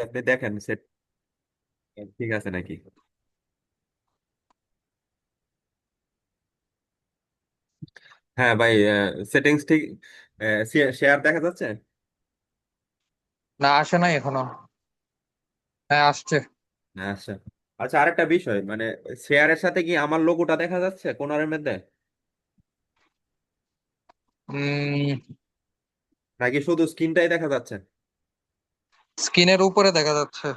আপনি দেখেন সেট ঠিক আছে নাকি। হ্যাঁ ভাই, সেটিংস ঠিক। শেয়ার দেখা যাচ্ছে। না, আসে নাই এখনো। হ্যাঁ, আসছে। আচ্ছা। আচ্ছা, আরেকটা বিষয় মানে শেয়ারের সাথে কি আমার লোগোটা দেখা যাচ্ছে কোনারের মধ্যে, নাকি শুধু স্ক্রিনটাই দেখা যাচ্ছে? স্ক্রিনের উপরে দেখা যাচ্ছে,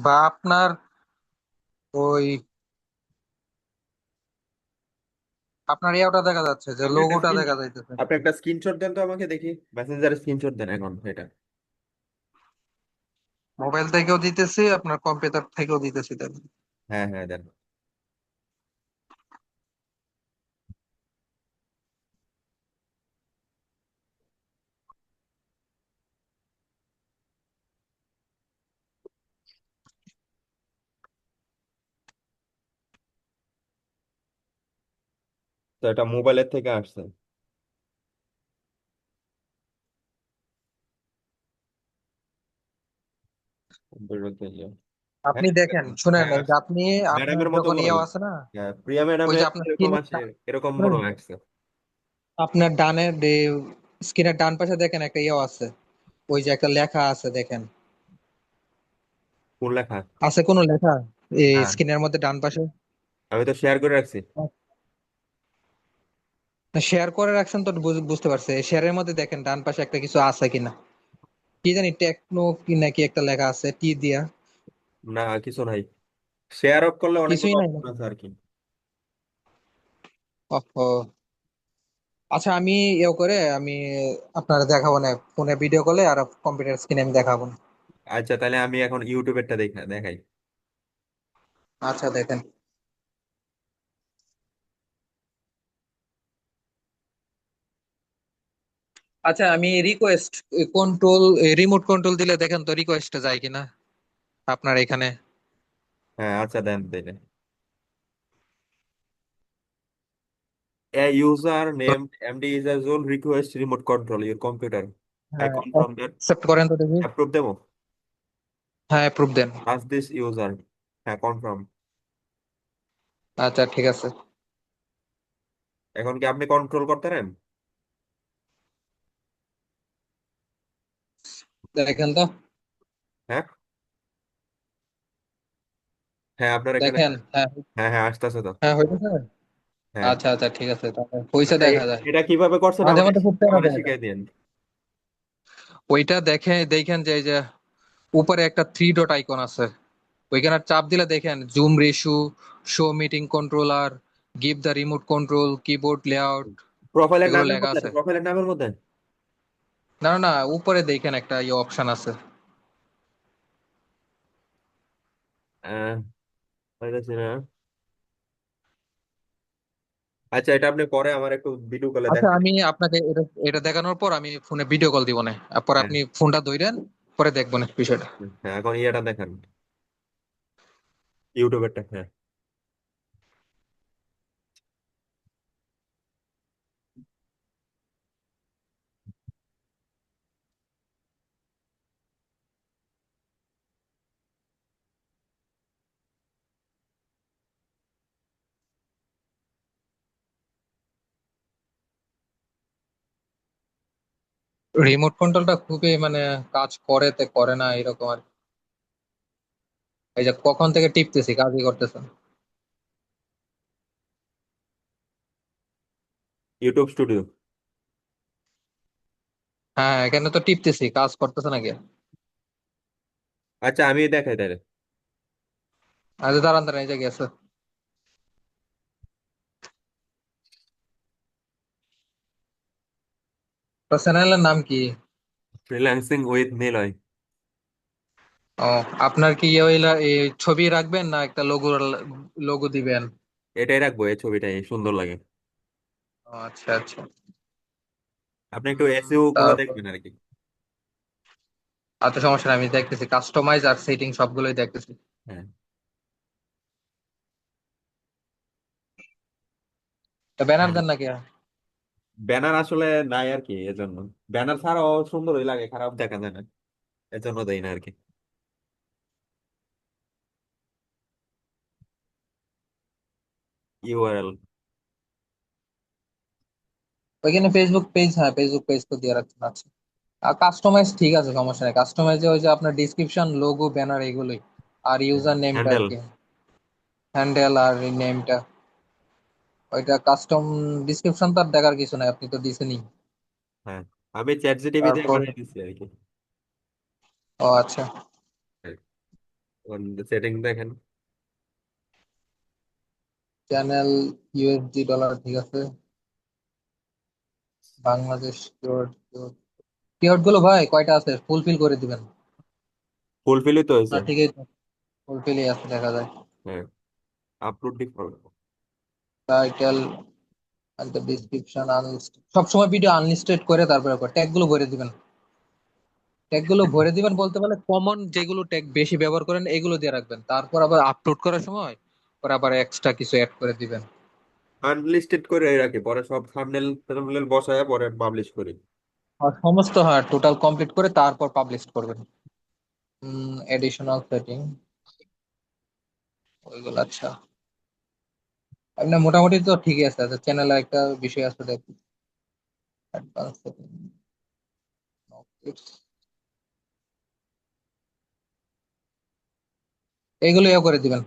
বা আপনার ওই আপনার ইয়াটা দেখা যাচ্ছে, যে আপনি একটা লোগোটা স্ক্রিন দেখা যাইতেছে। আপনি একটা স্ক্রিনশট দেন তো আমাকে দেখি। মেসেঞ্জারে স্ক্রিনশট দেন এখন এটা। মোবাইল থেকেও দিতেছি, আপনার কম্পিউটার থেকেও দিতেছি, দেখেন। হ্যাঁ হ্যাঁ, দেন। তো এটা মোবাইলের থেকে আসছে। কম্পিউটার থেকে। হ্যাঁ, আপনি দেখেন, শুনেন, হ্যাঁ এই যে আপনি আপনার ম্যাডামের মতো যখন বড়ই। ইয়ে আছে না, হ্যাঁ, প্রিয়া ওই যে ম্যাডামের আপনার এরকম আছে, এরকম বড় আসছে। আপনার ডানের স্ক্রিনের ডান পাশে দেখেন একটা ইয়ে আছে, ওই যে একটা লেখা আছে, দেখেন। কোন লেখা? আছে কোনো লেখা এই হ্যাঁ, স্ক্রিনের মধ্যে ডান পাশে? আমি তো শেয়ার করে রাখছি। শেয়ার করে রাখছেন তো, বুঝতে পারছে। শেয়ারের মধ্যে দেখেন ডান পাশে একটা কিছু আছে কিনা, কি জানি টেকনো কি নাকি একটা লেখা আছে টি দিয়া। না, কিছু নাই। শেয়ার অফ করলে অনেকগুলো কিছুই নাই অপশন নাকি? আছে আর কি। ওহো। আচ্ছা, আমি আমি আপনারা দেখাবো না, ফোনে ভিডিও কলে আর কম্পিউটার স্ক্রিনে আমি দেখাবো না। আচ্ছা, তাহলে আমি এখন ইউটিউবেরটা দেখাই। আচ্ছা, দেখেন। আচ্ছা, আমি রিকোয়েস্ট কন্ট্রোল রিমোট কন্ট্রোল দিলে দেখেন তো রিকোয়েস্টে যায় কিনা আপনার এখানে। হ্যাঁ, আচ্ছা, দেন দিলে। A user তো named MD is a zone request remote control your computer. I হ্যাঁ, confirm that. অ্যাকসেপ্ট করেন তো দেখি। Approve দেবো? হ্যাঁ, প্রুফ দেন। Ask this user. হ্যাঁ, কনফার্ম। আচ্ছা, ঠিক আছে। এখন কি আপনি কন্ট্রোল করতে পারেন? দেখেন তো। হ্যাঁ হ্যাঁ, আপনার এখানে। দেখেন, হ্যাঁ। হ্যাঁ হ্যাঁ, আসতেছে তো। হ্যাঁ, হইতেছে। হ্যাঁ। আচ্ছা আচ্ছা, ঠিক আছে, তাহলে পয়সা আচ্ছা, দেখা যায়। এটা কিভাবে করছেন মাঝে আমাকে মধ্যে খুব প্যারা আমাকে দেয় এটা। শিখাই দিন। ওইটা দেখেন যে এই যে উপরে একটা থ্রি ডট আইকন আছে, ওইখানে চাপ দিলে দেখেন zoom ratio, show meeting controller, give the remote control, keyboard layout, প্রোফাইলের এগুলো নামের লেখা মধ্যে আছে। প্রোফাইলের নামের মধ্যে। না না না, উপরে দেখেন একটা ইয়ে অপশন আছে। আহ, পাইতেছি না। আচ্ছা, এটা আপনি পরে আমার একটু ভিডিও কলে আচ্ছা, দেখেন। আমি আপনাকে এটা এটা দেখানোর পর আমি ফোনে ভিডিও কল দিব না, পরে হ্যাঁ আপনি ফোনটা ধরেন, পরে দেখবেন বিষয়টা। হ্যাঁ, এখন ইয়েটা দেখেন, ইউটিউবেরটা। হ্যাঁ। রিমোট কন্ট্রোলটা খুবই মানে কাজ করে তে করে না এরকম আর কি। এই যে কখন থেকে টিপতেছি, কাজই করতেছে না। YouTube studio. হ্যাঁ, এখানে তো টিপতেছি, কাজ করতেছে নাকি? আচ্ছা, আমি দেখাই তাহলে। আচ্ছা, দাঁড়ান দাঁড়ান, এই যে গেছে। তো চ্যানেলের নাম কি? Freelancing with Niloy. ও, আপনার কি ইয়ে হইলা এই ছবি রাখবেন না একটা লোগো, লোগো দিবেন? এটাই রাখবো, এই ছবিটাই সুন্দর লাগে। ও, আচ্ছা আচ্ছা। আপনি একটু এসইও গুলো তারপর দেখবেন আর কি। আচ্ছা, সমস্যা নাই, আমি দেখতেছি কাস্টমাইজ আর সেটিং সবগুলোই দেখতেছি। হ্যাঁ। তো ব্যানার হ্যাঁ, দেন নাকি? ব্যানার আসলে নাই আর কি, এজন্য। ব্যানার ছাড়াও সুন্দরই লাগে, খারাপ দেখা যায় না, এজন্য দেই না আর কি। ইউআরএল। ওইখানে ফেসবুক পেজ, হ্যাঁ ফেসবুক পেজ তো দিয়ে রাখতে আছে। আর কাস্টমাইজ ঠিক আছে, সমস্যা নেই। কাস্টমাইজে ওই যে আপনার ডিসক্রিপশন, লোগো, ব্যানার এগুলোই। আর ইউজার নেমটা আর হ্যান্ডেল। কি, হ্যান্ডেল আর নেমটা, ওইটা কাস্টম। ডিসক্রিপশন তো আর দেখার কিছু নাই, আপনি তো দিছেনই। হ্যাঁ, আমি চ্যাট জিটিপি দিয়ে তারপর, বানিয়ে দিচ্ছি আর কি। ও আচ্ছা। সেটিং দেখেন। চ্যানেল ইউএসডি ডলার, ঠিক আছে। বাংলাদেশ কিওয়ার্ড, কিওয়ার্ড গুলো ভাই কয়টা আছে ফুলফিল করে দিবেন। ফুলফিলই তো হয়েছে। আপনার ঠিকই ফুলফিলই আছে দেখা যায়। হ্যাঁ, আপলোড ডিফল্ট। টাইটেল আর ডিসক্রিপশন আনলিস্টেড, সবসময় ভিডিও আনলিস্টেড করে তারপরে ট্যাগ গুলো ভরে দিবেন। ট্যাগ গুলো ভরে দিবেন বলতে পারলে কমন যেগুলো ট্যাগ বেশি ব্যবহার করেন এগুলো দিয়ে রাখবেন, তারপর আবার আপলোড করার সময় পরে আবার এক্সট্রা কিছু অ্যাড করে দিবেন। আনলিস্টেড করে রাখি, পরে সব থাম্বনেল থাম্বনেল বসায় পরে পাবলিশ করি। আর সমস্ত, হ্যাঁ টোটাল কমপ্লিট করে তারপর পাবলিশ করবেন। এডিশনাল সেটিং ওইগুলো, আচ্ছা। আপনার মোটামুটি তো ঠিকই আছে। আচ্ছা, চ্যানেলে একটা বিষয় আছে দেখি, অ্যাডভান্স সেটিং, এগুলো ইয়ে করে দিবেন,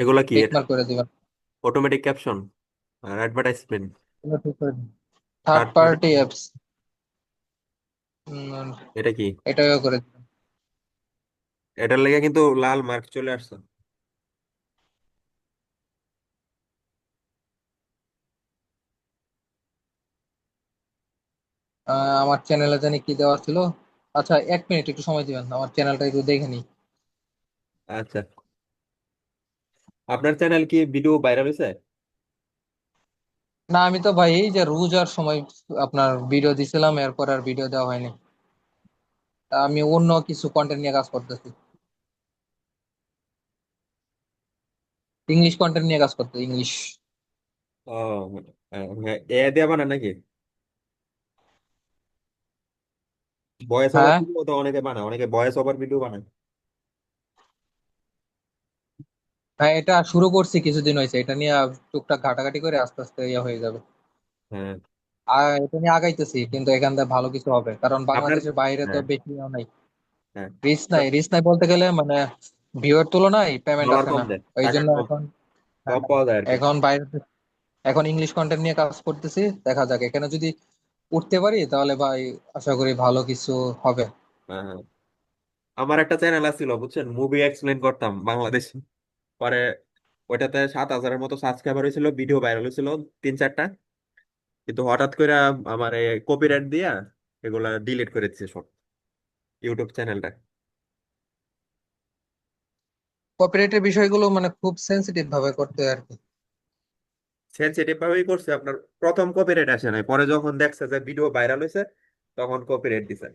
এগুলা কি টিক এটা? মার্ক করে দিবেন। অটোমেটিক ক্যাপশন আর অ্যাডভার্টাইজমেন্ট। এগুলো ঠিক করে দিন। Third third party. Party apps, এটা কি? এটাও ইয়ে করে দিবেন। এটার লেগে কিন্তু লাল মার্ক চলে আসছে। আমার চ্যানেলে জানি কি দেওয়া ছিল। আচ্ছা, 1 মিনিট একটু সময় দিবেন, আমার চ্যানেলটা একটু দেখে নিই। আচ্ছা, আপনার চ্যানেল কি ভিডিও ভাইরাল হয়েছে? না, আমি তো ভাই এই যে রোজার সময় আপনার ভিডিও দিছিলাম, এরপর আর ভিডিও দেওয়া হয়নি। তা আমি অন্য কিছু কন্টেন্ট নিয়ে কাজ করতেছি, ইংলিশ কন্টেন্ট নিয়ে কাজ করতে, ইংলিশ। ও, হ্যাঁ, এ দিয়ে বানান নাকি? ভয়েস ওভার হ্যাঁ ভিডিও তো অনেকে বানায়, অনেকে ভয়েস ওভার ভিডিও বানায়। হ্যাঁ, এটা শুরু করছি কিছুদিন হয়েছে, এটা নিয়ে টুকটাক ঘাটাঘাটি করে আস্তে আস্তে ইয়ে হয়ে যাবে। হ্যাঁ। আর এটা নিয়ে আগাইতেছি, কিন্তু এখান থেকে ভালো কিছু হবে, কারণ আপনার। বাংলাদেশের বাইরে তো হ্যাঁ। বেশি ইয়ে নাই। হ্যাঁ, রিস্ক নাই, রিস্ক নাই বলতে গেলে মানে ভিউয়ের তুলনায় পেমেন্ট ডলার আসে কম না। দেয়, এই টাকা জন্য কম এখন, হ্যাঁ, কম পাওয়া যায় আর কি। এখন বাইরে, এখন ইংলিশ কন্টেন্ট নিয়ে কাজ করতেছি। দেখা যাক এখানে যদি উঠতে পারি তাহলে ভাই আশা করি ভালো কিছু হবে। হ্যাঁ, হ্যাঁ। আমার একটা চ্যানেল আছিল বুঝছেন, মুভি এক্সপ্লেন করতাম বাংলাদেশ। পরে ওইটাতে 7,000-এর মতো সাবস্ক্রাইবার হয়েছিল, ভিডিও ভাইরাল হয়েছিল 3-4টা। কিন্তু হঠাৎ করে আমার কপিরাইট দিয়া এগুলা ডিলিট করে দিচ্ছে সব, ইউটিউব চ্যানেলটা। কপিরাইটের বিষয়গুলো মানে খুব সেন্সিটিভ ভাবে করতে হয় আর কি। সেনসিটিভ ভাবেই করছে আপনার। প্রথম কপিরাইট আসে নাই, পরে যখন দেখছে যে ভিডিও ভাইরাল হয়েছে তখন কপিরাইট দিছে।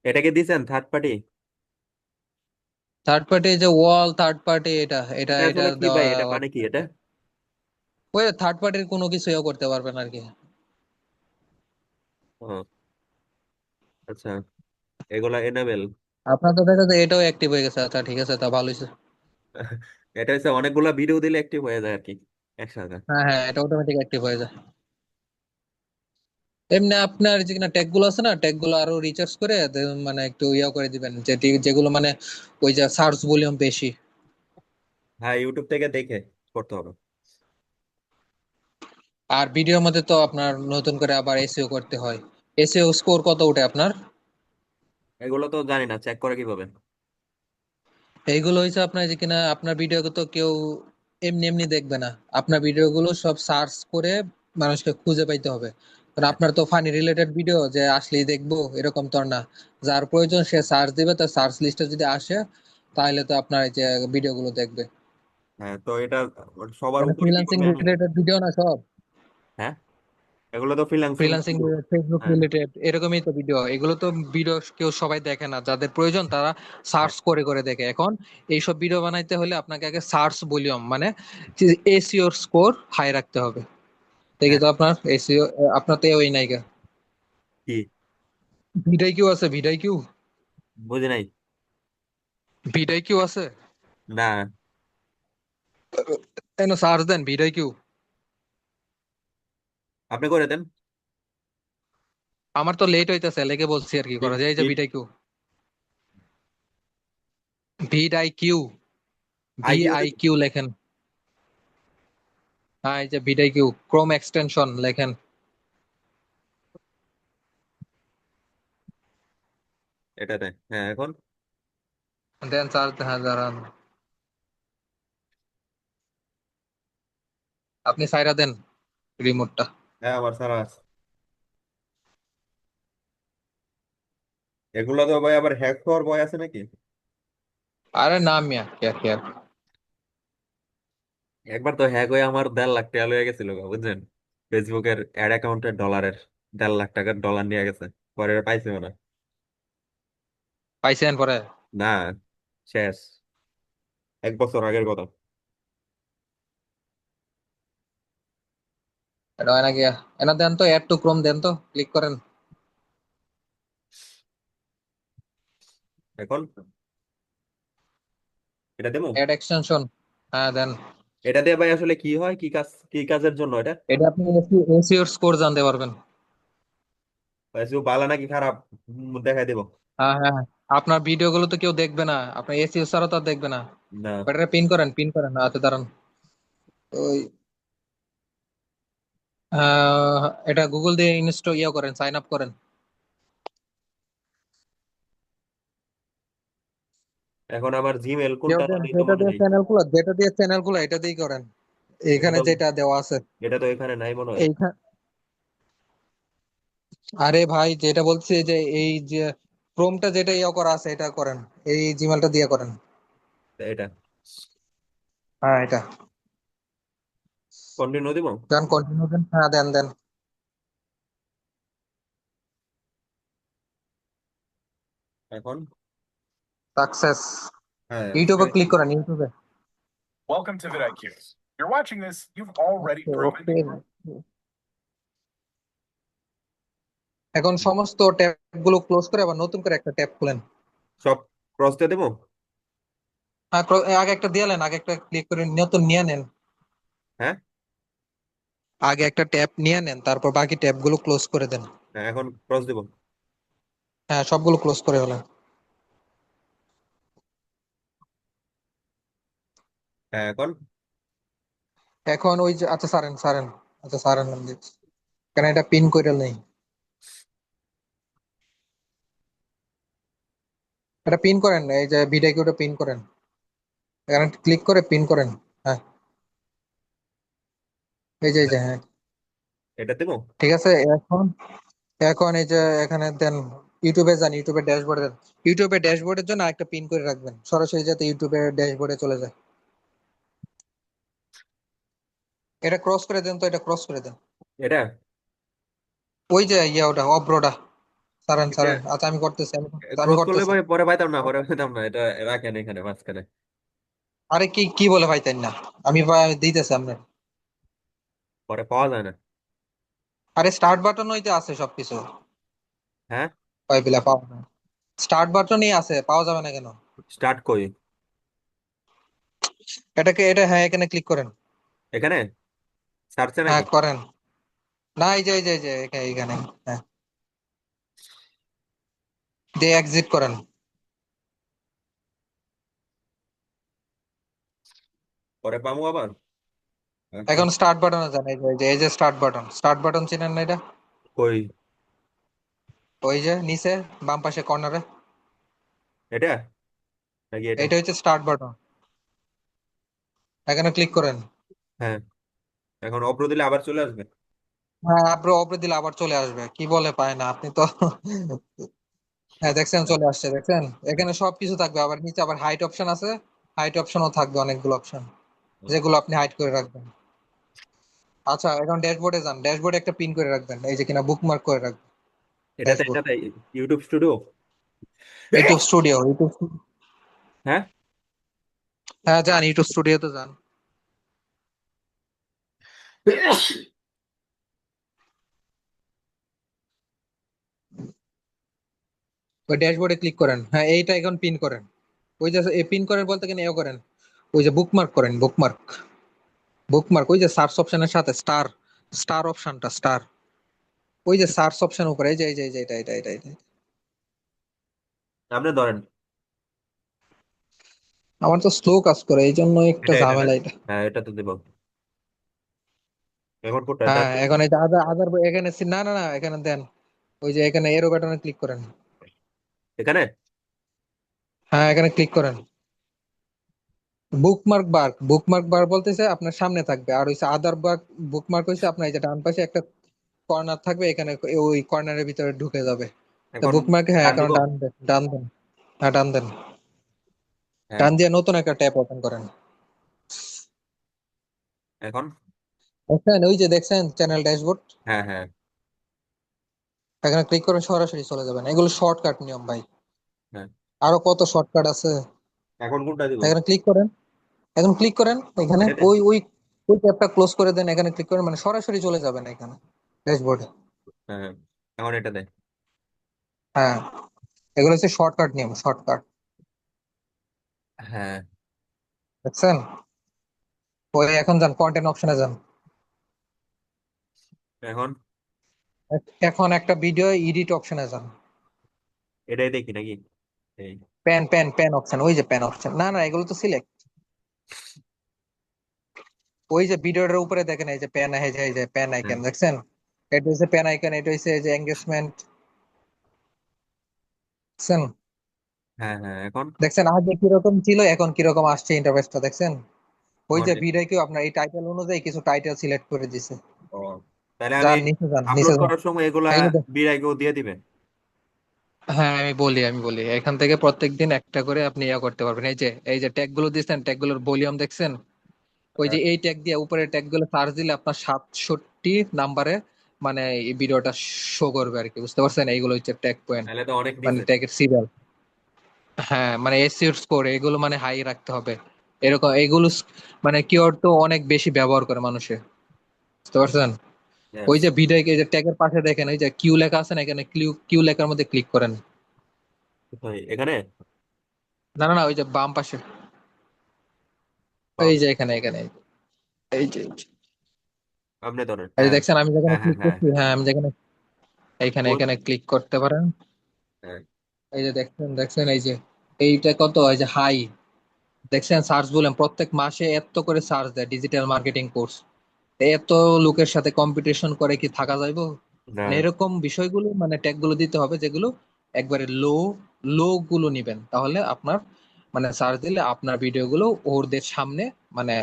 এটাকে দিছেন থার্ড পার্টি? থার্ড পার্টি যে ওয়াল থার্ড পার্টি, এটা এটা এটা এটা আসলে কি দেওয়া, ভাই? এটা মানে কি এটা? ওই থার্ড পার্টির কোনো কিছু ইয়ে করতে পারবেন আর কি। ও, আচ্ছা, এগুলা এনেবেল। আপনার তো দেখা যায় এটাও অ্যাক্টিভ হয়ে গেছে, আচ্ছা ঠিক আছে, তা ভালো হয়েছে। এটা হচ্ছে অনেকগুলা ভিডিও দিলে অ্যাক্টিভ হয়ে যায় আর কি একসাথে। হ্যাঁ হ্যাঁ, এটা অটোমেটিক অ্যাক্টিভ হয়ে যায়। এমনি আপনার যে কিনা ট্যাগ গুলো আছে না, ট্যাগ গুলো আরো রিচার্জ করে মানে একটু ইয়া করে দিবেন, যেগুলো মানে ওই যে সার্চ ভলিউম বেশি। হ্যাঁ, ইউটিউব থেকে দেখে করতে হবে। আর ভিডিওর মধ্যে তো আপনার নতুন করে আবার এসইও করতে হয়। এসইও স্কোর কত উঠে আপনার? এগুলো তো জানি না, চেক করে কিভাবে? এইগুলো হচ্ছে আপনার যে কিনা আপনার ভিডিও তো কেউ এমনি এমনি দেখবে না। আপনার ভিডিও গুলো সব সার্চ করে মানুষকে খুঁজে পাইতে হবে। কারণ হ্যাঁ। আপনার তো ফানি রিলেটেড ভিডিও যে আসলেই দেখবো এরকম তো আর না। যার প্রয়োজন সে সার্চ দিবে, তার সার্চ লিস্টে যদি আসে তাহলে তো আপনার এই যে ভিডিও গুলো দেখবে। হ্যাঁ, তো এটা সবার মানে উপরে ফ্রিল্যান্সিং কিভাবে আনে? রিলেটেড ভিডিও না সব, হ্যাঁ, এগুলো তো ফ্রিল্যান্সিং ফ্রিল্যান্সিং, ভিডিও। ফেসবুক হ্যাঁ। রিলেটেড এরকমই তো ভিডিও। এগুলো তো ভিডিও কেউ সবাই দেখে না, যাদের প্রয়োজন তারা হ্যাঁ। সার্চ করে করে দেখে। এখন এইসব ভিডিও বানাইতে হলে আপনাকে আগে সার্চ ভলিউম মানে এসইও স্কোর হাই রাখতে হবে। দেখি হ্যাঁ। তো আপনার এসইও, আপনার তো ওই নাইকা কি? ভিডাই কিউ আছে, ভিডাই কিউ। বুঝি নাই। ভিডাই কিউ আছে? না, কেন সার্চ দেন ভিডাই কিউ। আপনি করে দেন। আমার তো লেট হইতেছে, লেগে বলছি আর কি করা যায়, এই যে ভিডাই কিউ। ভিডাই কিউ, ভি আইকিউ আই কিউ লেখেন। হ্যাঁ, এই যে ভিডাই কিউ ক্রোম এক্সটেনশন লেখেন। এটাতে, হ্যাঁ এখন। দেন সার্চ, হ্যাঁ দাঁড়ান, আপনি সাইরা দেন রিমোটটা। হ্যাঁ আমার সারা আছে। এগুলো তো ভাই আবার হ্যাক হওয়ার ভয় আছে নাকি? আরে না মিয়া, কে কে। একবার তো হ্যাক হয়ে আমার 1.5 লাখ টাকা লয়ে গেছিল গো, বুঝছেন? ফেসবুকের অ্যাড অ্যাকাউন্টের ডলারের 1.5 লাখ টাকার ডলার নিয়ে গেছে। পরে আর পাইছিও না। পাইছেন পরে? না, শেষ। 1 বছর আগের কথা। এটা হয় না গিয়া, এনা দেন তো অ্যাড টু ক্রোম, দেন তো ক্লিক করেন। এখন এটা দেবো। অ্যাড এক্সটেনশন, হ্যাঁ দেন। এটা দিয়ে ভাই আসলে কি হয়, কি কাজ, কি কাজের জন্য এটা? এটা আপনি এসইওর স্কোর জানতে পারবেন। ফেসবুক ভালো নাকি খারাপ দেখাই দেবো। হ্যাঁ হ্যাঁ হ্যাঁ। আপনার ভিডিও গুলো তো কেউ দেখবে না, আপনার এসইও ছাড়া তো আর দেখবে না। না, এটা পিন করেন, পিন করেন, হাতে দাঁড়ান। ওই এটা গুগল দিয়ে ইনস্টল ইয়ে করেন, সাইন আপ করেন। এখন আমার জিমেল কেউ কোনটা দেন, জানি তো যেটা মনে দিয়ে নেই। চ্যানেল গুলো, যেটা দিয়ে চ্যানেল গুলো এটা দিয়েই করেন। এটা এখানে তো যেটা দেওয়া আছে এটা তো এখানে নাই মনে হয়। এইখানে। আরে ভাই, যেটা বলছি যে এই যে ক্রোমটা যেটা ইয়ে করা আছে এটা করেন, এই জিমেলটা দিয়ে করেন। এটা হ্যাঁ এটা। কন্টিনিউ দিব। দেন কন্টিনিউ দেন, হ্যাঁ দেন দেন। এখন সাকসেস। হ্যাঁ ইউটিউবে ক্লিক করেন, ইউটিউবে। Welcome to vidIQ. You're watching this, you've already okay proven okay. that এখন সমস্ত ট্যাব গুলো ক্লোজ করে আবার নতুন করে একটা ট্যাব খুলেন। সব ক্রস দিয়ে দেবো। হ্যাঁ, আগে একটা দিয়ালেন, আগে একটা ক্লিক করে নতুন নিয়ে নেন। হ্যাঁ, আগে একটা ট্যাব নিয়ে নেন, তারপর বাকি ট্যাব গুলো ক্লোজ করে দেন। হ্যাঁ, এখন ক্রস দেবো। হ্যাঁ, সবগুলো ক্লোজ করে হলেন। হ্যাঁ এখন। এখন ওই যে, আচ্ছা সারেন সারেন, আচ্ছা সারেন আমি দিচ্ছি। কেন এটা পিন করে নেই, এটা পিন করেন, এই যে ভিডিওটা পিন করেন, এখানে ক্লিক করে পিন করেন। হ্যাঁ, এই যে হ্যাঁ। এটা দেবো। ঠিক আছে। এখন এখন এই যে এখানে দেন, ইউটিউবে যান, ইউটিউবে ড্যাশবোর্ডে দেন। ইউটিউবে ড্যাশবোর্ডের জন্য একটা পিন করে রাখবেন, সরাসরি যাতে ইউটিউবে ড্যাশবোর্ডে চলে যায়। এটা ক্রস করে দেন তো, এটা ক্রস করে দেন। এটা ওই যে ওটা অব্রোটা, সারেন এটা সারেন, আচ্ছা আমি করতেছি, আমি ক্রস করলে করতেছি। ভাই পরে পাইতাম না, পরে পাইতাম না, এটা রাখেন এখানে মাঝখানে। আরে কি কি বলে ভাইতেন না, আমি দিতেছি আপনার। পরে পাওয়া যায় না। আরে স্টার্ট বাটন হইতে আছে সবকিছু, হ্যাঁ, ওইগুলা পাওয়া যায়। স্টার্ট বাটনই আছে, পাওয়া যাবে না কেন? স্টার্ট করি। এটাকে, এটা হ্যাঁ, এখানে ক্লিক করেন। এখানে সার্চে হ্যাঁ নাকি? করেন। না, এই যে এইখানে। হ্যাঁ, দিয়ে এক্সিট করেন। পরে পাবো আবার। আচ্ছা। এখন স্টার্ট বাটনে যান, এই যে স্টার্ট বাটন, স্টার্ট বাটন চিনেন না এটা? কই? ওই যে নিচে বাম পাশে কর্নারে, এটা নাকি এটা? এইটা হচ্ছে স্টার্ট বাটন, এখানে ক্লিক করেন। হ্যাঁ, এখন অপ্রো দিলে আবার চলে আসবে। হ্যাঁ, আপনি অপরে দিলে আবার চলে আসবে, কি বলে পায় না আপনি তো। হ্যাঁ দেখছেন, চলে আসছে দেখছেন। এখানে সবকিছু থাকবে, আবার নিচে আবার হাইট অপশন আছে। হাইট অপশনও থাকবে, অনেকগুলো অপশন যেগুলো আপনি হাইড করে রাখবেন। আচ্ছা, এখন ড্যাশবোর্ডে যান, ড্যাশবোর্ডে একটা পিন করে রাখবেন, এই যে কিনা বুকমার্ক করে রাখবেন। এটাতে ড্যাশবোর্ড, এটাতে YouTube studio. YouTube studio, YouTube. হ্যাঁ, হ্যাঁ যান, ইউটিউব স্টুডিওতে যান। ওই ড্যাশবোর্ডে ক্লিক করেন, হ্যাঁ এইটা এখন পিন করেন। ওই যে পিন করেন বলতে কেন এও করেন, ওই যে বুকমার্ক করেন, বুকমার্ক, বুকমার্ক ওই যে সার্চ অপশনের সাথে স্টার, স্টার অপশনটা স্টার, ওই যে সার্চ অপশন উপরে, এই যে এই যে এই যে এটা। আপনি ধরেন আমার তো স্লো কাজ করে এই জন্য একটা এটা না? ঝামেলা এটা। হ্যাঁ, এটা তো দেবো। এখন কোনটা এটা? হ্যাঁ এখন এই যে আদার আদার এখানে না না না এখানে দেন, ওই যে এখানে এরো বাটনে ক্লিক করেন। এখানে? হ্যাঁ এখানে ক্লিক করেন। বুকমার্ক বার বলতেছে আপনার সামনে থাকবে, আর হইছে আদার বার, বুকমার্ক হইছে আপনার এই যে ডান পাশে একটা কর্নার থাকবে, এখানে ওই কর্নারের ভিতরে ঢুকে যাবে। তো এখন বুকমার্কে হ্যাঁ ডান এখন দিব? ডান দেন, ডান দেন, হ্যাঁ ডান দেন। হ্যাঁ। ডান দিয়ে নতুন একটা ট্যাব ওপেন করেন। এখন? দেখছেন ওই যে দেখছেন চ্যানেল ড্যাশবোর্ড, হ্যাঁ, হ্যাঁ, এখানে ক্লিক করেন সরাসরি চলে যাবেন। এগুলো শর্টকাট নিয়ম ভাই, হ্যাঁ। আরো কত শর্টকাট আছে। এখন কোনটা দিব? এখানে ক্লিক করেন, এখন ক্লিক করেন এখানে এটাতে? ওই ওই ওই ট্যাবটা ক্লোজ করে দেন, এখানে ক্লিক করেন মানে সরাসরি চলে যাবেন এখানে ড্যাশবোর্ডে। হ্যাঁ, এখন এটা দেয়। হ্যাঁ এগুলো হচ্ছে শর্টকাট নিয়ম, শর্টকাট। হ্যাঁ। দেখছেন, ওই এখন যান কন্টেন্ট অপশনে যান। এখন এখন একটা ভিডিও এডিট অপশনে যান। এটাই দেখি নাকি? এই। প্যান অপশন, ওই যে প্যান অপশন, না না এগুলো তো সিলেক্ট। ওই যে ভিডিওটার উপরে দেখেন এই যে প্যান, এই যে প্যান হ্যাঁ, আইকন দেখছেন, এটা হচ্ছে প্যান আইকন, এটা হচ্ছে এই যে এঙ্গেজমেন্ট। দেখছেন, হ্যাঁ, হ্যাঁ। এখন দেখছেন আগে কিরকম ছিল এখন কিরকম আসছে ইন্টারফেসটা দেখছেন। ওই আমার যে দেখি। ভিডিও কেউ আপনার এই টাইটেল অনুযায়ী কিছু টাইটেল সিলেক্ট করে দিছে। ও, তাহলে আমি যান নিচে যান, নিচে আপলোড যান। করার সময় এগুলা এই যে বিরাইকেও দিয়ে দিবেন? হ্যাঁ আমি বলি এখান থেকে প্রত্যেকদিন একটা করে আপনি ইয়া করতে পারবেন। এই যে ট্যাগ গুলো দিচ্ছেন, ট্যাগ গুলোর ভলিউম দেখছেন, ওই যে হ্যাঁ। এই ট্যাগ দিয়ে উপরে ট্যাগ গুলো সার্চ দিলে আপনার 67 নাম্বারে মানে এই ভিডিওটা শো করবে আর কি, বুঝতে পারছেন? এইগুলো হচ্ছে ট্যাগ পয়েন্ট, তাহলে তো অনেক মানে নিচে। ট্যাগের সিরিয়াল। হ্যাঁ মানে এসইও স্কোর এগুলো মানে হাই রাখতে হবে, এরকম এগুলো মানে কিওয়ার্ড তো অনেক বেশি ব্যবহার করে মানুষে, বুঝতে পারছেন? Yes. ওই যে ভিডিও এই যে ট্যাগের পাশে দেখেন এই যে কিউ লেখা আছে না, এখানে কিউ কিউ লেখার মধ্যে ক্লিক করেন। কোথায়? এখানে? না না না ওই যে বাম পাশে, বাম? এই যে এখানে এই যে আপনি ধরেন, এই যে হ্যাঁ। দেখছেন আমি যেখানে হ্যাঁ, হ্যাঁ, ক্লিক হ্যাঁ, করছি, হ্যাঁ। হ্যাঁ আমি যেখানে এইখানে কোন? এখানে ক্লিক করতে পারেন। হ্যাঁ, এই যে দেখছেন এই যে এইটা কত, এই যে হাই, দেখছেন সার্চ বলেন প্রত্যেক মাসে এত করে সার্চ দেয় ডিজিটাল মার্কেটিং কোর্স, এত লোকের সাথে কম্পিটিশন করে কি থাকা যাইবো? না। মানে এরকম বিষয়গুলো মানে ট্যাগ গুলো দিতে হবে যেগুলো একবারে লো গুলো নিবেন, তাহলে আপনার মানে সার্চ দিলে আপনার ভিডিও গুলো ওদের সামনে মানে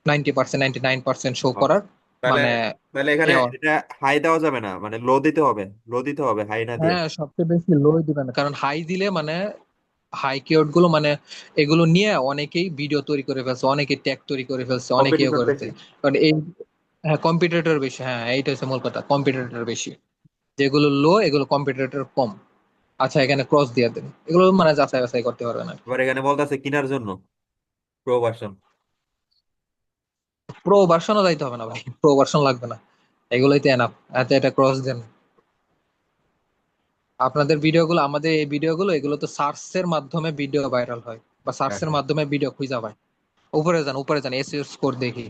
90%, 99% শো ও, করার তাহলে মানে তাহলে এখানে ইয়ে। এটা হাই দেওয়া যাবে না, মানে লো দিতে হবে। লো দিতে হবে, হাই না দিয়ে। হ্যাঁ সবচেয়ে বেশি লোই দিবেন, কারণ হাই দিলে মানে হাই কিওয়ার্ড গুলো মানে এগুলো নিয়ে অনেকেই ভিডিও তৈরি করে ফেলছে, অনেকে ট্যাগ তৈরি করে ফেলছে, অনেকে ইয়ে কম্পিটিশন করেছে। বেশি। কারণ এই হ্যাঁ কম্পিটিটর বেশি, হ্যাঁ এইটা হচ্ছে মূল কথা, কম্পিটিটর বেশি। যেগুলো লো এগুলো কম্পিটিটর কম। আচ্ছা এখানে ক্রস দিয়ে দেন, এগুলো মানে যাচাই বাছাই করতে পারবেন আর কি। এবার এখানে বলতেছে কেনার জন্য প্রো ভার্সন। প্রো ভার্সনও যাইতে হবে না ভাই, প্রো ভার্সন লাগবে না, এগুলোই তো এনাফ। আচ্ছা এটা ক্রস দেন। আপনাদের ভিডিওগুলো, আমাদের এই ভিডিওগুলো এগুলো তো সার্চের মাধ্যমে ভিডিও ভাইরাল হয়, বা হ্যাঁ, সার্চের হ্যাঁ। মাধ্যমে ভিডিও খুঁজে পায়। উপরে যান এসইও স্কোর দেখি।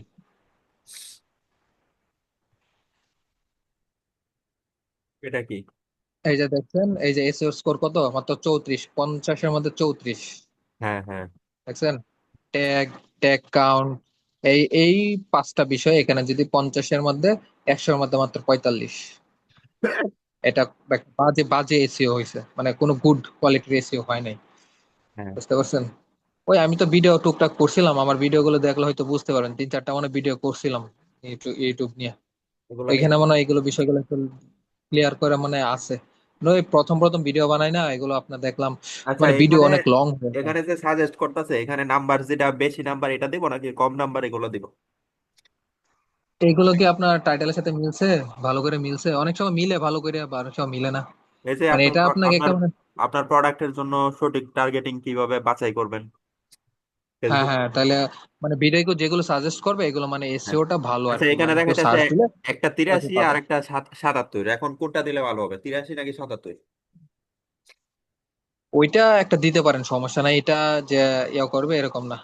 এটা কি? এই যে দেখছেন এই যে এসইও স্কোর কত, মাত্র 34, 50-এর মধ্যে 34। হ্যাঁ, হ্যাঁ। দেখছেন, ট্যাগ, ট্যাগ কাউন্ট, এই পাঁচটা বিষয় এখানে যদি 50-এর মধ্যে 100-এর মধ্যে মাত্র 45, এটা একটা বাজে বাজে এসইও হয়েছে, মানে কোনো গুড কোয়ালিটির এসইও হয় নাই, হ্যাঁ, বুঝতে পারছেন? ওই আমি তো ভিডিও টুকটাক করছিলাম, আমার ভিডিও গুলো দেখলে হয়তো বুঝতে পারেন, 3-4টা মানে ভিডিও করছিলাম ইউটিউব নিয়ে। এগুলো কি? ওইখানে মনে হয় এগুলো বিষয়গুলো একটু ক্লিয়ার করে মানে আছে। নয় প্রথম প্রথম ভিডিও বানাই না এগুলো আপনার দেখলাম, আচ্ছা, মানে ভিডিও এখানে অনেক লং হয়ে যায়। এখানে যে সাজেস্ট করতেছে, এখানে নাম্বার যেটা বেশি নাম্বার এটা দিব নাকি কম নাম্বার এগুলো দিব? এইগুলো কি আপনার টাইটেলের সাথে মিলছে? ভালো করে মিলছে, অনেক সময় মিলে ভালো করে, আবার অনেক সময় মিলে না। এই যে মানে আপনার এটা আপনাকে একটা আপনার মানে আপনার প্রোডাক্টের জন্য সঠিক টার্গেটিং কিভাবে বাছাই করবেন? হ্যাঁ ফেসবুক। হ্যাঁ তাহলে মানে ভিডিও যেগুলো সাজেস্ট করবে এগুলো মানে হ্যাঁ। এসইওটা ভালো আর আচ্ছা, কি, এখানে মানে কেউ দেখাইতেছে সার্চ দিলে একটা সহজে 83 আর পাবে। একটা 77। এখন কোনটা দিলে ভালো হবে, 83 নাকি 77? ওইটা একটা দিতে পারেন, সমস্যা নাই। এটা যে ইয়া করবে এরকম না,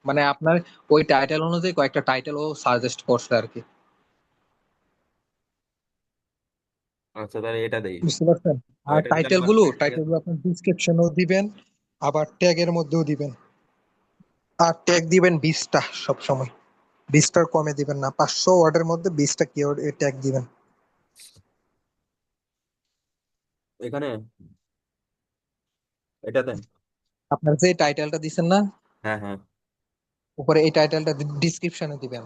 মানে আপনার ওই টাইটেল অনুযায়ী কয়েকটা টাইটেল ও সাজেস্ট করছে আর কি। আচ্ছা তাহলে এটা দেই। বুঝতে পারছেন? আর এটা দিলে টাইটেল আমার গুলো ঠিক টাইটেল আছে। গুলো আপনার ডিসক্রিপশনেও দিবেন, আবার ট্যাগের মধ্যেও দিবেন। আর ট্যাগ দিবেন 20টা সব সময়, 20টার কমে দিবেন না। 500 ওয়ার্ডের মধ্যে 20টা কিওয়ার্ড ট্যাগ দিবেন। এখানে এটাতে। আপনার যে টাইটেলটা দিছেন না হ্যাঁ হ্যাঁ উপরে, এই টাইটেলটা ডিসক্রিপশনে দিবেন,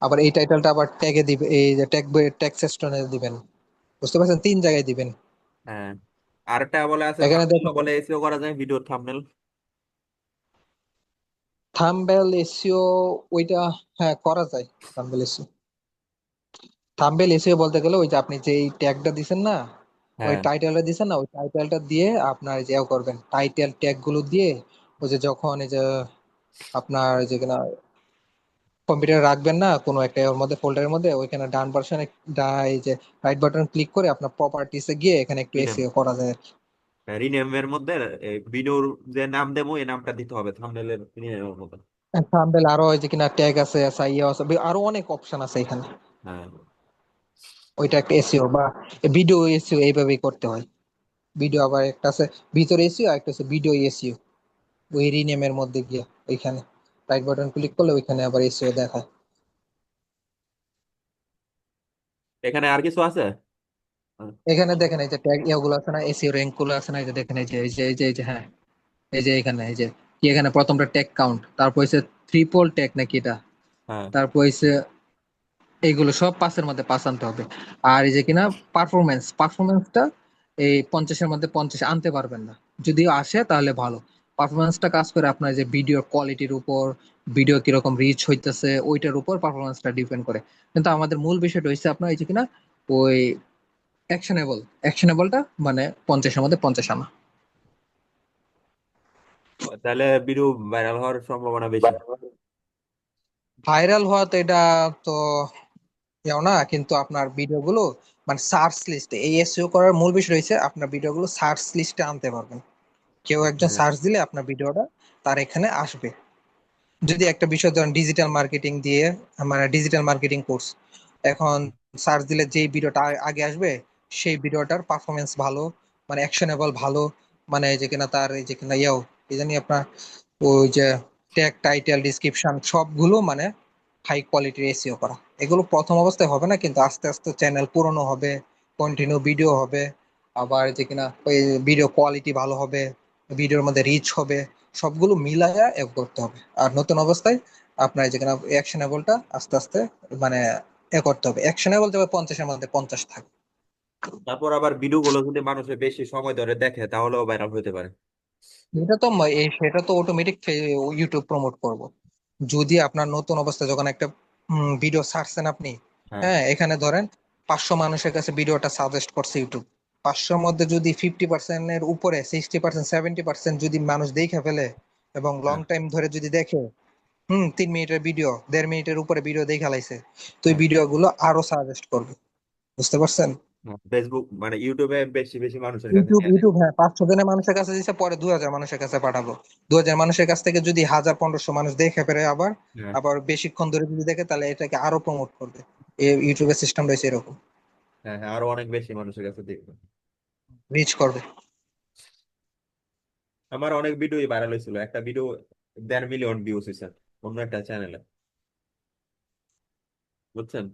আবার এই টাইটেলটা আবার ট্যাগে দিবেন, এই যে ট্যাগ সেকশনে দিবেন। বুঝতে পারছেন? 3 জায়গায় দিবেন। হ্যাঁ। আরেকটা বলে আছে এখানে থাম্বনেল দেখেন বলে এসিও করা যায়, ভিডিওর থাম্বনেল। থাম্বনেল এসইও, ওইটা হ্যাঁ করা যায়। থাম্বনেল এসইও, থাম্বনেল এসইও বলতে গেলে ওই যে আপনি যে এই ট্যাগটা দিছেন না, ওই হ্যাঁ টাইটেলটা দিছেন না, ওই টাইটেলটা দিয়ে আপনার যে করবেন, টাইটেল ট্যাগ গুলো দিয়ে ওই যে যখন এই যে আপনার যে কিনা কম্পিউটারে রাখবেন না কোনো একটা ওর মধ্যে, ফোল্ডারের মধ্যে, ওইখানে ডান পাশে এই যে রাইট বাটন ক্লিক করে আপনার প্রপার্টিসে গিয়ে এখানে একটু রিনেম, এসইও করা যায়। রিনেমের মধ্যে ভিডিওর যে নাম দেবো এই নামটা দিতে হবে থাম্বনেলের রিনেমের মধ্যে। থাম্বনেল আরো ওই যে কিনা ট্যাগ আছে, সাইয়া আছে, আরো অনেক অপশন আছে এখানে। হ্যাঁ। ওইটা একটা এসইও বা ভিডিও এসইও এইভাবেই করতে হয়। ভিডিও আবার একটা আছে ভিতরে এসিও, আর একটা আছে ভিডিও এসিও। ওই রিনেমের মধ্যে গিয়ে ওইখানে রাইট বাটন ক্লিক করলে ওইখানে আবার এসিও দেখায়। এখানে আর কিছু আছে? এখানে দেখেন এই যে ট্যাগ ইয়াগুলো আছে না, এসিও র্যাঙ্ক গুলো আছে না, এই যে দেখেন এই যে এই যে হ্যাঁ, এই যে এখানে এই যে কি, এখানে প্রথমটা ট্যাগ কাউন্ট, তারপর হচ্ছে ট্রিপল ট্যাগ নাকি এটা, হ্যাঁ তারপর হচ্ছে এইগুলো সব 5-এর মধ্যে 5 আনতে হবে। আর এই যে কিনা পারফরমেন্সটা এই 50-এর মধ্যে 50 আনতে পারবেন না। যদিও আসে তাহলে ভালো। পারফরমেন্সটা কাজ করে আপনার যে ভিডিও কোয়ালিটির উপর, ভিডিও কিরকম রিচ হইতেছে ওইটার উপর পারফরমেন্সটা ডিপেন্ড করে। কিন্তু আমাদের মূল বিষয়টা হচ্ছে আপনার এই যে কিনা ওই অ্যাকশনেবলটা মানে 50-এর মধ্যে 50 আনা। তাহলে ভিডিও ভাইরাল হওয়ার সম্ভাবনা বেশি। ভাইরাল হওয়া তো এটা তো ইয়েও না, কিন্তু আপনার ভিডিও গুলো মানে সার্চ লিস্টে, এই এসইও করার মূল বিষয় রয়েছে আপনার ভিডিও গুলো সার্চ লিস্টে আনতে পারবেন। কেউ একজন হ্যাঁ সার্চ দিলে আপনার ভিডিওটা তার এখানে আসবে। যদি একটা বিষয় ধরেন ডিজিটাল মার্কেটিং দিয়ে, মানে ডিজিটাল মার্কেটিং কোর্স, এখন সার্চ দিলে যেই ভিডিওটা আগে আসবে সেই ভিডিওটার পারফরমেন্স ভালো, মানে অ্যাকশনেবল ভালো, মানে এই যে কিনা তার এই যে কিনা এই জানি আপনার ওই যে ট্যাগ টাইটেল ডিসক্রিপশন সবগুলো মানে হাই কোয়ালিটির এসইও করা। এগুলো প্রথম অবস্থায় হবে না, কিন্তু আস্তে আস্তে চ্যানেল পুরনো হবে, কন্টিনিউ ভিডিও হবে, আবার যে কিনা ওই ভিডিও কোয়ালিটি ভালো হবে, ভিডিওর মধ্যে রিচ হবে, সবগুলো মিলায়া করতে হবে। আর নতুন অবস্থায় আপনার এই যে কিনা অ্যাকশনেবলটা আস্তে আস্তে মানে করতে হবে। অ্যাকশনেবল যাবে 50-এর মধ্যে 50 থাকে। তারপর আবার ভিডিও গুলো যদি মানুষের বেশি সময় ধরে দেখে তাহলেও ভাইরাল হতে পারে। এটা তো সেটা তো অটোমেটিক ইউটিউব প্রমোট করব। যদি আপনার নতুন অবস্থায় যখন একটা ভিডিও ছাড়ছেন আপনি, হ্যাঁ হ্যাঁ এখানে ধরেন 500 মানুষের কাছে ভিডিওটা সাজেস্ট করছে ইউটিউব, 500-র মধ্যে যদি 50%-এর উপরে, 60%, 70% যদি মানুষ দেখে ফেলে এবং লং হ্যাঁ টাইম ধরে যদি দেখে, 3 মিনিটের ভিডিও, 1.5 মিনিটের উপরে ভিডিও দেখে লাইছে, তো এই হ্যাঁ। ভিডিও গুলো আরো সাজেস্ট করবে। বুঝতে পারছেন? ফেসবুক মানে ইউটিউবে বেশি বেশি মানুষের কাছে ইউটিউব নিয়ে যায়। ইউটিউব হ্যাঁ, 500 জনের মানুষের কাছে দিচ্ছে, পরে 2000 মানুষের কাছে পাঠাবো। 2000 মানুষের কাছ থেকে যদি 1000-1500 মানুষ দেখে ফেলে, আবার হ্যাঁ আবার বেশিক্ষণ ধরে যদি দেখে, তাহলে এটাকে আরো প্রমোট করবে। এই ইউটিউবের সিস্টেম রয়েছে এরকম, হ্যাঁ হ্যাঁ, আরো অনেক বেশি মানুষের কাছে দেখবে। রিচ করবে। আমার অনেক ভিডিও ভাইরাল হয়েছিল, একটা ভিডিও 1.5 মিলিয়ন ভিউজ হয়েছে অন্য একটা চ্যানেলে, বুঝছেন?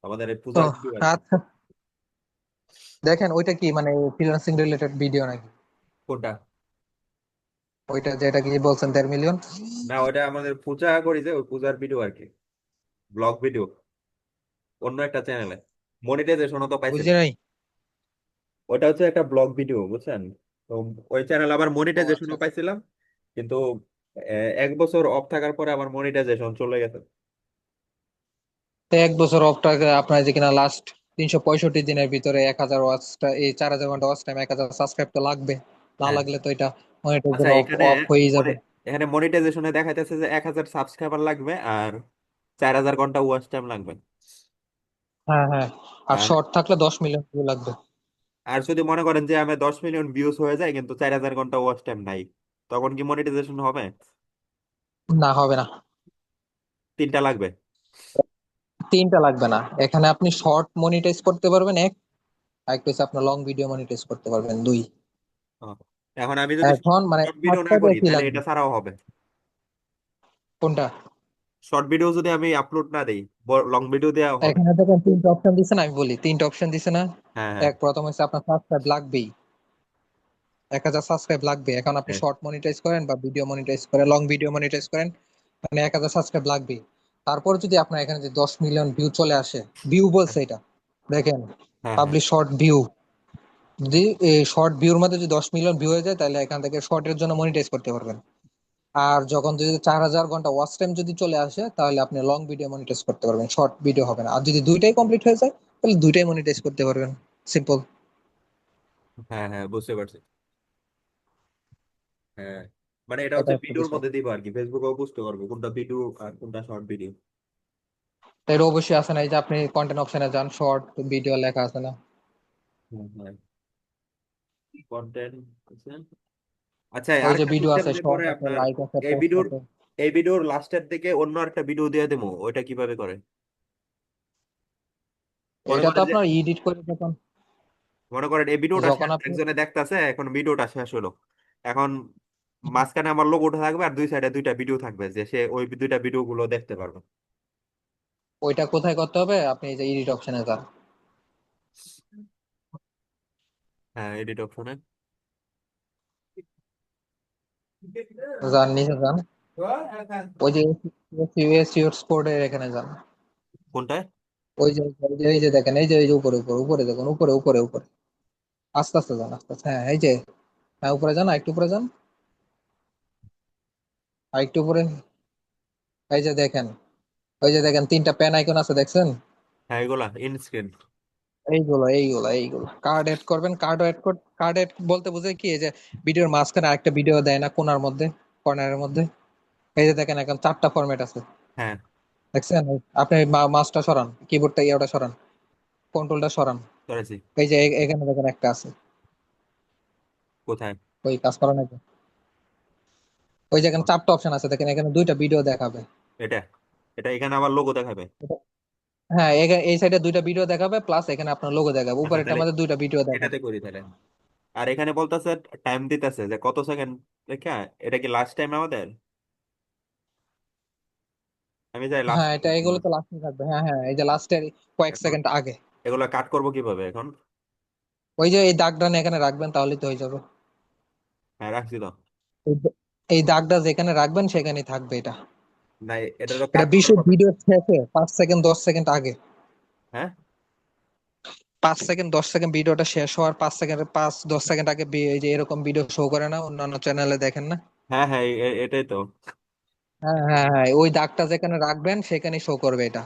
আমাদের এই ও পূজার ভিডিও আর কি। আচ্ছা, দেখেন ওইটা কি মানে ফ্রিল্যান্সিং রিলেটেড ভিডিও নাকি? কোনটা? ওইটা যেটা কি বলছেন 1.5 মিলিয়ন? না ওটা আমাদের পূজা করি যে ওই পূজার ভিডিও আর কি, ব্লগ ভিডিও অন্য একটা চ্যানেলে, মনিটাইজেশনও তো পাইছিল। বুঝি নাই। ওটা হচ্ছে একটা ব্লগ ভিডিও, বুঝছেন? তো ওই চ্যানেল আবার ও আচ্ছা মনিটাইজেশনও আচ্ছা। পাইছিলাম, কিন্তু 1 বছর অফ থাকার পরে আবার মনিটাইজেশন চলে গেছে। তো 1 বছর অফটা আপনার যে কিনা লাস্ট 365 দিনের ভিতরে 1000 ওয়াচটা, এই 4000 ঘন্টা ওয়াচ টাইম, 1000 সাবস্ক্রাইব তো লাগবে। না হ্যাঁ। লাগলে তো এটা আচ্ছা মনিটাইজেশন অফ এখানে অফ হয়েই মনে যাবে। এখানে মনিটাইজেশনে দেখাইতেছে যে 1,000 সাবস্ক্রাইবার লাগবে আর 4,000 ঘন্টা ওয়াচ টাইম লাগবে। হ্যাঁ হ্যাঁ, আর আর শর্ট থাকলে 10 মিলিয়ন ভিউ লাগবে। আর যদি মনে করেন যে আমার 10 মিলিয়ন ভিউজ হয়ে যায় কিন্তু 4,000 ঘন্টা ওয়াচ টাইম নাই, তখন কি মনিটাইজেশন হবে? না, হবে না। তিনটা লাগবে? তিনটা লাগবে না, এখানে আপনি শর্ট মনিটাইজ করতে পারবেন এক, আর একটা হচ্ছে আপনার লং ভিডিও মনিটাইজ করতে পারবেন দুই। ও, এখন আমি যদি এখন মানে শর্ট ভিডিও না সাতটা করি বেশি তাহলে লাগবে। এটা ছাড়াও হবে? কোনটা? শর্ট ভিডিও যদি আমি আপলোড না দেই, লং ভিডিও দেওয়া হবে? এখানে দেখেন তিনটা অপশন দিছে না, আমি বলি তিনটা অপশন দিছে না। হ্যাঁ, হ্যাঁ, এক, প্রথম হচ্ছে আপনার সাবস্ক্রাইব লাগবেই, 1,000 সাবস্ক্রাইব লাগবে। এখন আপনি হ্যাঁ। শর্ট মনিটাইজ করেন বা ভিডিও মনিটাইজ করেন, লং ভিডিও মনিটাইজ করেন, মানে 1,000 সাবস্ক্রাইব লাগবেই। তারপর যদি আপনার এখানে যে 10 মিলিয়ন ভিউ চলে আসে, ভিউ বলছে এটা, দেখেন হ্যাঁ, হ্যাঁ, পাবলিশ শর্ট ভিউ, যদি এই শর্ট ভিউর মধ্যে যদি 10 মিলিয়ন ভিউ হয়ে যায় তাহলে এখান থেকে শর্টের জন্য মনিটাইজ করতে পারবেন। আর যখন যদি 4,000 ঘন্টা ওয়াচ টাইম যদি চলে আসে তাহলে আপনি লং ভিডিও মনিটাইজ করতে পারবেন, শর্ট ভিডিও হবে না। আর যদি দুইটাই কমপ্লিট হয়ে যায় তাহলে দুইটাই মনিটাইজ করতে পারবেন। সিম্পল। হ্যাঁ, হ্যাঁ, বুঝতে পারছি। হ্যাঁ, মানে এটা এটা হচ্ছে একটা ভিডিওর বিষয়। মধ্যে দিব আর কি, ফেসবুকেও বুঝতে পারবো কোনটা ভিডিও আর কোনটা শর্ট ভিডিও। এর অবশ্যই আছে না, এই যে আপনি কন্টেন্ট অপশনে যান, শর্ট ভিডিও লেখা আছে না। হ্যাঁ, হ্যাঁ, কন্টেন্ট। আচ্ছা, ওই যে আরেকটা ভিডিও সিস্টেম আছে, যে শর্ট করে আছে, আপনার লাইক আছে, এই পোস্ট ভিডিওর আছে। এই ভিডিওর লাস্টের দিকে অন্য একটা ভিডিও দিয়ে দেবো, ওইটা কিভাবে করে? মনে এটা তো করেন যে আপনার এডিট করে যখন, মনে করেন এই ভিডিওটা যখন আপনি, একজনে দেখতাছে, এখন ভিডিওটা শেষ হলো, এখন মাঝখানে আমার লোগোটা থাকবে আর দুই সাইডে দুইটা ভিডিও থাকবে, যে সে ওই দুইটা ভিডিও গুলো দেখতে পারবে। ওইটা কোথায় করতে হবে, আপনি এই যে এডিট অপশনে যান। হ্যাঁ, এডিট অপশনে। যান, নিচে যান, ওই যে ইউএস কোডের এখানে যান। কোনটায়? ওই যে দেখেন, এই যে উপরে উপরে উপরে দেখুন, উপরে উপরে উপরে, আস্তে আস্তে যান, আস্তে আস্তে, হ্যাঁ এই যে, হ্যাঁ উপরে যান, আরেকটু উপরে যান, আরেকটু উপরে। এই যে দেখেন, ওই যে দেখেন তিনটা পেন আইকন আছে, দেখছেন? হ্যাঁ, এগুলা ইন স্ক্রিন। এইগুলো কার্ড এড করবেন, কার্ড এড বলতে বুঝে কি, এই যে ভিডিওর মাঝখানে আরেকটা ভিডিও দেয় না কোনার মধ্যে, কর্নারের মধ্যে, এই যে দেখেন এখন চারটা ফরম্যাট আছে, হ্যাঁ, দেখছেন? আপনি মাউসটা সরান, কিবোর্ডটা ইয়েটা সরান, কন্ট্রোলটা সরান, করেছি। এই যে এখানে দেখেন একটা আছে, কোথায়? ওই কাজ করা নাকি, ওই যে এখানে চারটা অপশন আছে, দেখেন এখানে দুইটা ভিডিও দেখাবে। এটা এটা এখানে আবার লোগো দেখাবে? হ্যাঁ, এই সাইডে দুইটা ভিডিও দেখাবে, প্লাস এখানে আপনার লোগো দেখাবে, আচ্ছা, উপরেরটা তাহলে আমাদের দুইটা ভিডিও দেখাবে। এটাতে করি তাহলে। আর এখানে বলতেছে টাইম দিতেছে যে কত সেকেন্ড লেখা, এটা কি লাস্ট টাইম আমাদের? আমি যাই লাস্ট হ্যাঁ, এটা টাইম। এগুলো তো লাস্টে থাকবে, হ্যাঁ হ্যাঁ, এই যে লাস্টের কয়েক এখন সেকেন্ড আগে। এগুলো কাট করবো কিভাবে এখন? ওই যে এই দাগটা এখানে রাখবেন তাহলেই তো হয়ে যাবে। হ্যাঁ, রাখছি তো। এই দাগটা যেখানে রাখবেন সেখানেই থাকবে এটা। নাই, এটা তো এটা কাট করার বিশেষ কথা। ভিডিও শেষে 5 সেকেন্ড 10 সেকেন্ড আগে, হ্যাঁ, 5 সেকেন্ড 10 সেকেন্ড ভিডিওটা শেষ হওয়ার 5 সেকেন্ড 5-10 সেকেন্ড আগে এই যে এরকম ভিডিও শো করে না, অন্যান্য চ্যানেলে দেখেন না? হ্যাঁ, হ্যাঁ, এটাই তো। হ্যাঁ হ্যাঁ হ্যাঁ, ওই দাগটা যেখানে রাখবেন সেখানেই শো করবে এটা।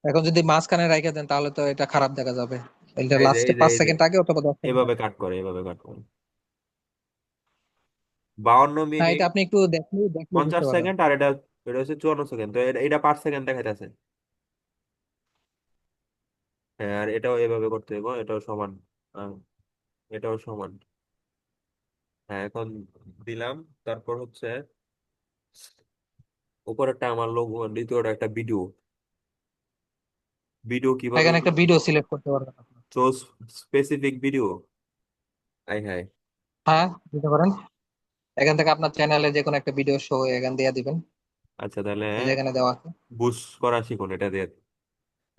এখন যদি মাঝখানে রেখে দেন তাহলে তো এটা খারাপ দেখা যাবে। এটা এই যে লাস্টে এই যে পাঁচ এই যে সেকেন্ড আগে অথবা 10 সেকেন্ড এভাবে আগে। কাট করে, এভাবে কাট করে। 52 হ্যাঁ, এটা মিনিট আপনি একটু দেখলে দেখলে বুঝতে 50 পারবেন। সেকেন্ড আর এটা এটা হচ্ছে 54 সেকেন্ড, তো এটা 5 সেকেন্ড দেখাইতেছে। হ্যাঁ, আর এটাও এভাবে করতে হবে, এটাও সমান। আহ, এটাও সমান। হ্যাঁ, এখন দিলাম। তারপর হচ্ছে উপরেরটা আমার লোগো, দ্বিতীয়টা একটা ভিডিও। ভিডিও কিভাবে? এখানে একটা ভিডিও সিলেক্ট করতে পারবেন আপনি। Choose specific video. আই হাই। হ্যাঁ, দিতে পারেন। এখান থেকে আপনার চ্যানেলে যে কোনো একটা ভিডিও শো এখান দিয়ে দিবেন, আচ্ছা, তাহলে এই যে এখানে দেওয়া আছে। বুশ করা শিখুন, এটা দিয়ে।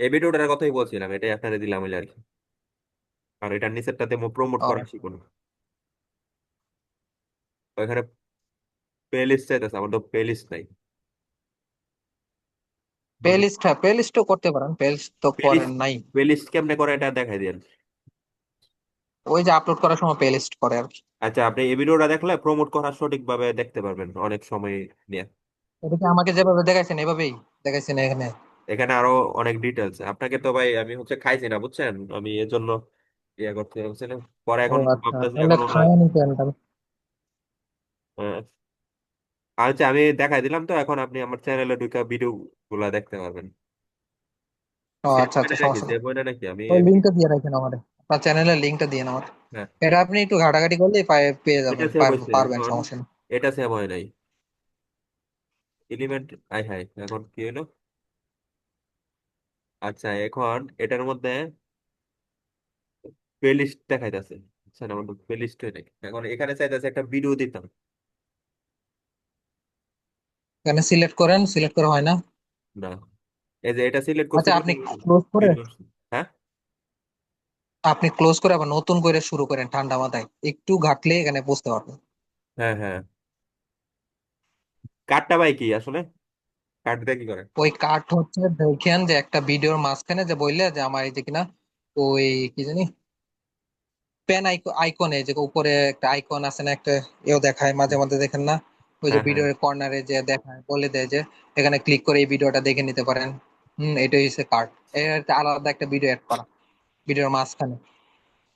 এই ভিডিওটার কথাই বলছিলাম, এটাই আপনাদের দিলাম আর কি। আর এটার নিচেরটাতে প্রমোট ও, করা শিখুন। তো এখানে প্লে লিস্ট চাইতেছে, আমার তো প্লে লিস্ট নাই। প্লে লিস্ট, হ্যাঁ প্লে লিস্টও করতে পারেন, প্লে লিস্ট তো প্লে করেন লিস্ট নাই। প্লে লিস্ট কেমনে করে এটা দেখাই দেন। ওই যে আপলোড করার সময় প্লে লিস্ট করে আর কি। আচ্ছা, আপনি এই ভিডিওটা দেখলে প্রমোট করা সঠিকভাবে দেখতে পারবেন অনেক সময় নিয়ে। এটা কি আমাকে যেভাবে দেখাইছেন এভাবেই দেখাইছেন এখানে? এখানে আরো অনেক ডিটেলস, আপনাকে তো ভাই আমি হচ্ছে খাইছি না বুঝছেন, আমি এর জন্য ইয়ে করতে বুঝছেন। পরে ও এখন আচ্ছা, ভাবতেছি তাহলে এখন ওরা খায়নি কেন তাহলে? আচ্ছা, আমি দেখাই দিলাম তো, এখন আপনি আমার চ্যানেলে ঢুকে ভিডিও গুলা দেখতে পারবেন। ও সেভ আচ্ছা করে আচ্ছা, নাকি, সমস্যা নেই। সেভ করে নাকি আমি ওই লিঙ্কটা দিয়ে রাখেন আমারে, আপনার চ্যানেলের লিঙ্কটা দিয়ে আমার। হ্যাঁ, এটা আপনি একটু ঘাটাঘাটি করলেই পেয়ে এটা যাবেন, সেভ হয়েছে পারবেন, এখন। সমস্যা নেই। এটা সেভ হয় নাই, এলিমেন্ট আই হাই এখন কি হলো? আচ্ছা, এখন এটার মধ্যে প্লেলিস্ট দেখাইতেছে। আচ্ছা না, আমার প্লেলিস্ট নাই। এখন এখানে চাইতেছে একটা ভিডিও দিতাম। এখানে সিলেক্ট করেন, সিলেক্ট করা হয় না। না, এই যে এটা সিলেক্ট করছি আচ্ছা, আপনি কিন্তু ক্লোজ করে, ভিডিও। হ্যাঁ, আপনি ক্লোজ করে আবার নতুন করে শুরু করেন ঠান্ডা মাথায়, একটু ঘাটলে এখানে বুঝতে পারবেন। হ্যাঁ, হ্যাঁ। কার্ডটা ভাই কি আসলে? কার্ড দিয়ে কি করে? ওই কাট হচ্ছে, দেখেন যে একটা ভিডিওর মাঝখানে যে বললে যে আমার এই যে কিনা ওই কি জানি পেন আইকনে যে উপরে একটা আইকন আছে না, একটা এও দেখায় মাঝে মধ্যে, দেখেন না? ওই যে হ্যাঁ, হ্যাঁ, ভিডিওর কর্নারে যে দেখায়, বলে দেয় যে এখানে ক্লিক করে এই ভিডিওটা দেখে নিতে পারেন। এটাই হচ্ছে কার্ড। এর একটা আলাদা একটা ভিডিও অ্যাড করা ভিডিওর মাঝখানে,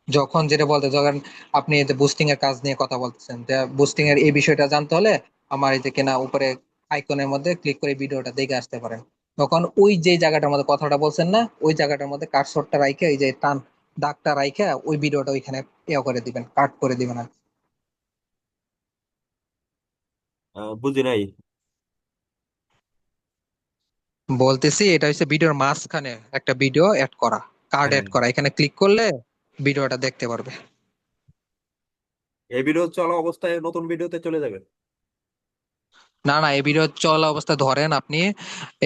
যখন যেটা বলতে, যখন আপনি এই যে বুস্টিং এর কাজ নিয়ে কথা বলতেছেন, যে বুস্টিং হ্যাঁ। এর এই বিষয়টা জানতে হলে আমার এই যে কিনা উপরে আইকনের মধ্যে ক্লিক করে ভিডিওটা দেখে আসতে পারেন। তখন ওই যে জায়গাটার মধ্যে কথাটা বলছেন না, ওই জায়গাটার মধ্যে কার্সরটা রাইখে, এই যে টান দাগটা রাইখে ওই ভিডিওটা ওইখানে করে দিবেন, কাট করে দিবেন আর কি। বুঝি নাই। বলতেছি, এটা হচ্ছে ভিডিওর মাঝখানে একটা ভিডিও অ্যাড করা, কার্ড হ্যাঁ, অ্যাড করা, এখানে ক্লিক করলে ভিডিওটা দেখতে পারবে। এই ভিডিও চলা অবস্থায় নতুন ভিডিওতে চলে যাবে। না না, এই ভিডিও চলা অবস্থা ধরেন আপনি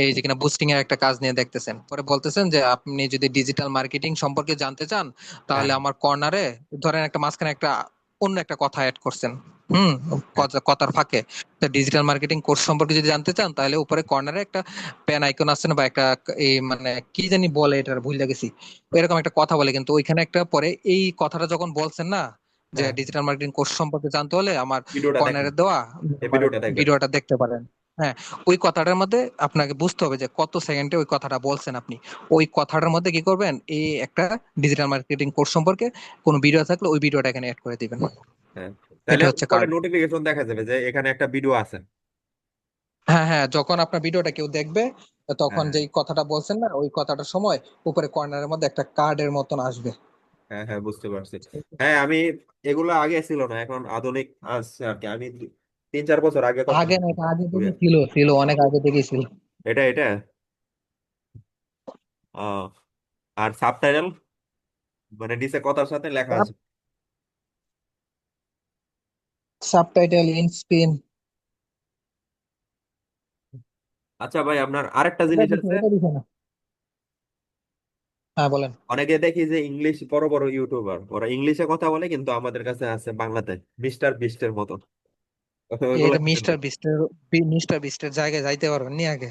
এই যে কিনা বুস্টিং এর একটা কাজ নিয়ে দেখতেছেন, পরে বলতেছেন যে আপনি যদি ডিজিটাল মার্কেটিং সম্পর্কে জানতে চান, হ্যাঁ, তাহলে আমার কর্নারে ধরেন একটা মাঝখানে একটা অন্য একটা কথা অ্যাড করছেন। হুম। হ্যাঁ, কথার ফাঁকে ডিজিটাল মার্কেটিং কোর্স সম্পর্কে যদি জানতে চান, তাহলে উপরে কর্নারে একটা পেন আইকন আছে না, বা একটা এই মানে কি জানি বলে, এটা ভুলে গেছি। এরকম একটা কথা বলে, কিন্তু ওইখানে একটা পরে এই কথাটা যখন বলছেন না, যে হ্যাঁ, ডিজিটাল মার্কেটিং কোর্স সম্পর্কে জানতে হলে আমার ভিডিওটা দেখেন, কর্নারে দেওয়া এই আমার ভিডিওটা দেখবেন। ভিডিওটা দেখতে পারেন। হ্যাঁ, ওই কথাটার মধ্যে আপনাকে বুঝতে হবে যে কত সেকেন্ডে ওই কথাটা বলছেন আপনি। ওই কথাটার মধ্যে কি করবেন, এই একটা ডিজিটাল মার্কেটিং কোর্স সম্পর্কে কোনো ভিডিও থাকলে ওই ভিডিওটা এখানে অ্যাড করে দিবেন। হ্যাঁ, তাহলে এটা হচ্ছে পরে কার্ড। নোটিফিকেশন দেখা যাবে যে এখানে একটা ভিডিও আছে। হ্যাঁ হ্যাঁ, যখন আপনার ভিডিওটা কেউ দেখবে, তখন হ্যাঁ, যেই কথাটা বলছেন না, ওই কথাটার সময় উপরে কর্নারের মধ্যে একটা কার্ডের মতন আসবে। হ্যাঁ, হ্যাঁ, বুঝতে পারছি। হ্যাঁ, আমি এগুলো আগে ছিল না, এখন আধুনিক আসছে আর কি। আমি 3-4 বছর আগে করতাম। আগে না, এটা আগে থেকে ছিল, ছিল অনেক আগে থেকেই ছিল। এটা এটা আহ, আর সাবটাইটেল মানে নিচে কথার সাথে লেখা আছে। Subtitle in screen. আচ্ছা ভাই, আপনার আরেকটা এটা জিনিস দিছে, আছে। এটা দিছে না। হ্যাঁ বলেন। অনেকে দেখি যে ইংলিশ বড় বড় ইউটিউবার, ওরা ইংলিশে কথা বলে কিন্তু আমাদের কাছে আছে বাংলাতে মিস্টার বিস্টের মতন। ওগুলা এটা কি জন্য? মিস্টার বিস্টের জায়গায় যাইতে পারবেন নি আগে।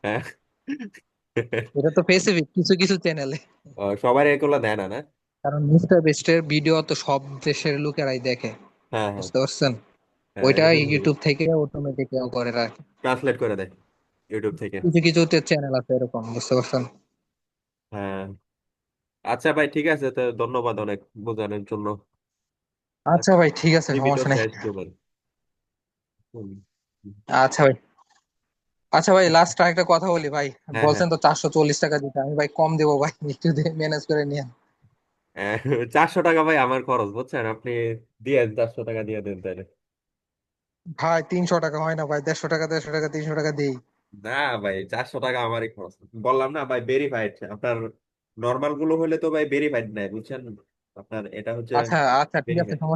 হ্যাঁ। এটা তো স্পেসিফিক কিছু কিছু চ্যানেলে, সবার এগুলো দেয় না, না? কারণ মিস্টার বিস্টের ভিডিও তো সব দেশের লোকেরাই দেখে, হ্যাঁ, হ্যাঁ, বুঝতে পারছেন? হ্যাঁ, ওইটা এই জন্য ইউটিউব থেকে অটোমেটিক করে রাখে। ট্রান্সলেট করে দেয় ইউটিউব থেকে। কিছু কিছু চ্যানেল আছে এরকম, বুঝতে পারছেন? হ্যাঁ। আচ্ছা ভাই, ঠিক আছে, তো ধন্যবাদ অনেক বোঝানোর জন্য। আচ্ছা ভাই, ঠিক আছে, সীমিত সমস্যা নেই। শেষ জীবন। হুম। আচ্ছা ভাই। আচ্ছা ভাই, লাস্ট একটা কথা বলি ভাই। হ্যাঁ, হ্যাঁ। বলছেন তো 440 টাকা দিতে, আমি ভাই কম দেবো ভাই, একটু ম্যানেজ করে নিয়ে। 400 টাকা ভাই আমার খরচ, বুঝছেন? আপনি দিয়ে 400 টাকা দিয়ে দেন তাহলে। ভাই 300 টাকা হয় না ভাই, 150 টাকা, 150 টাকা, 300 টাকা দিই। না ভাই, 400 টাকা আমারই খরচ। বললাম না ভাই, ভেরিফাইড। আপনার নর্মাল গুলো হলে তো ভাই ভেরিফাইড নাই, বুঝছেন? আপনার এটা হচ্ছে আচ্ছা আচ্ছা, ঠিক আছে। ভেরিফাইড।